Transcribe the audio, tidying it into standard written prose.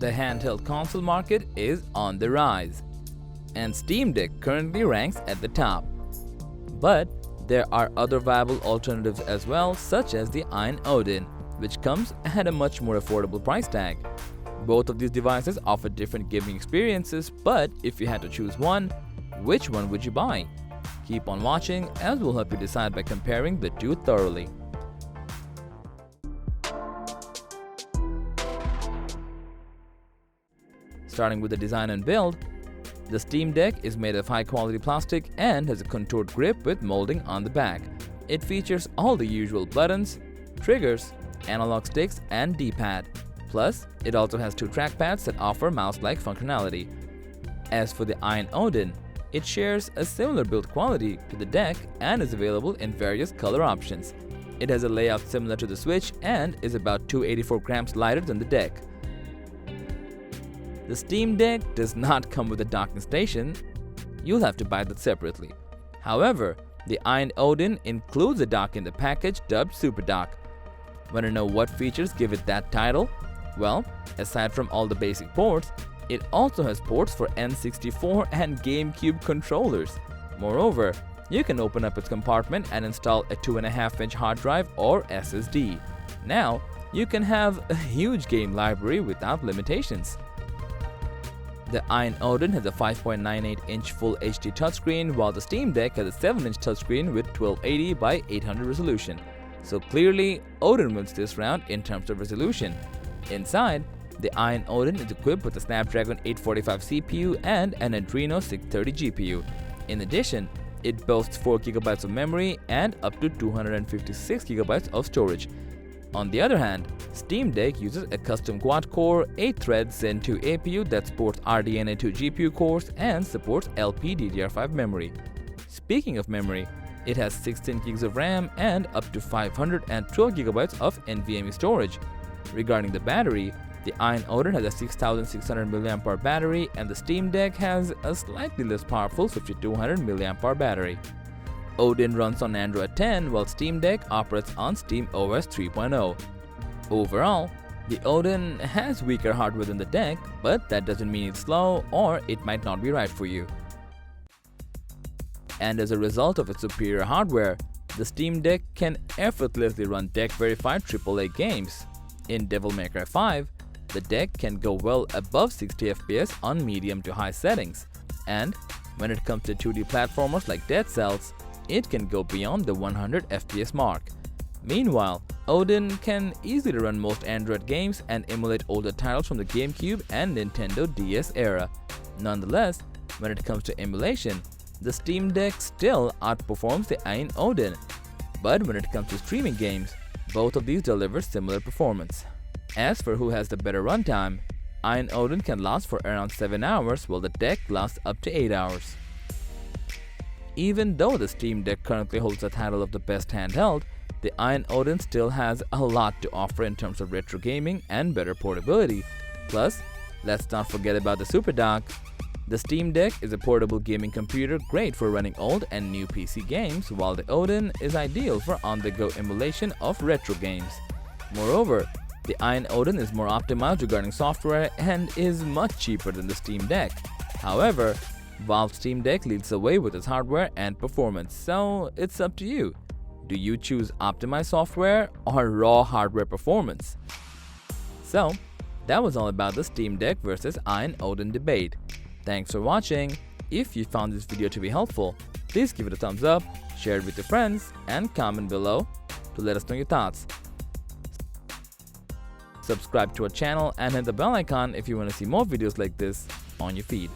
The handheld console market is on the rise, and Steam Deck currently ranks at the top. But there are other viable alternatives as well, such as the Ayn Odin, which comes at a much more affordable price tag. Both of these devices offer different gaming experiences, but if you had to choose one, which one would you buy? Keep on watching as we'll help you decide by comparing the two thoroughly. Starting with the design and build, the Steam Deck is made of high-quality plastic and has a contoured grip with molding on the back. It features all the usual buttons, triggers, analog sticks, and D-pad. Plus, it also has two trackpads that offer mouse-like functionality. As for the Ayn Odin, it shares a similar build quality to the deck and is available in various color options. It has a layout similar to the Switch and is about 284 grams lighter than the deck. The Steam Deck does not come with a docking station. You'll have to buy that separately. However, the Ayn Odin includes a dock in the package dubbed Super Dock. Want to know what features give it that title? Well, aside from all the basic ports, it also has ports for N64 and GameCube controllers. Moreover, you can open up its compartment and install a 2.5-inch hard drive or SSD. Now, you can have a huge game library without limitations. The Ayn Odin has a 5.98-inch Full HD touchscreen, while the Steam Deck has a 7-inch touchscreen with 1280 by 800 resolution. So clearly, Odin wins this round in terms of resolution. Inside, the Ayn Odin is equipped with a Snapdragon 845 CPU and an Adreno 630 GPU. In addition, it boasts 4GB of memory and up to 256GB of storage. On the other hand, Steam Deck uses a custom quad-core, 8-thread Zen 2 APU that sports RDNA 2 GPU cores and supports LPDDR5 memory. Speaking of memory, it has 16GB of RAM and up to 512GB of NVMe storage. Regarding the battery, the Ayn Odin has a 6600 mAh battery and the Steam Deck has a slightly less powerful 5200 mAh battery. Odin runs on Android 10 while Steam Deck operates on SteamOS 3.0. Overall, the Odin has weaker hardware than the deck, but that doesn't mean it's slow or it might not be right for you. And as a result of its superior hardware, the Steam Deck can effortlessly run deck-verified AAA games. In Devil May Cry 5, the deck can go well above 60 FPS on medium to high settings, and when it comes to 2D platformers like Dead Cells, it can go beyond the 100 FPS mark. Meanwhile, Odin can easily run most Android games and emulate older titles from the GameCube and Nintendo DS era. Nonetheless, when it comes to emulation, the Steam Deck still outperforms the Ayn Odin. But when it comes to streaming games, both of these deliver similar performance. As for who has the better runtime, Ayn Odin can last for around 7 hours while the deck lasts up to 8 hours. Even though the Steam Deck currently holds the title of the best handheld, the Ayn Odin still has a lot to offer in terms of retro gaming and better portability. Plus, let's not forget about the Super Dock. The Steam Deck is a portable gaming computer great for running old and new PC games, while the Odin is ideal for on-the-go emulation of retro games. Moreover, the Ayn Odin is more optimized regarding software and is much cheaper than the Steam Deck. However, Valve's Steam Deck leads the way with its hardware and performance, so it's up to you. Do you choose optimized software or raw hardware performance? So, that was all about the Steam Deck versus Ayn Odin debate. Thanks for watching. If you found this video to be helpful, please give it a thumbs up, share it with your friends, and comment below to let us know your thoughts. Subscribe to our channel and hit the bell icon if you want to see more videos like this on your feed.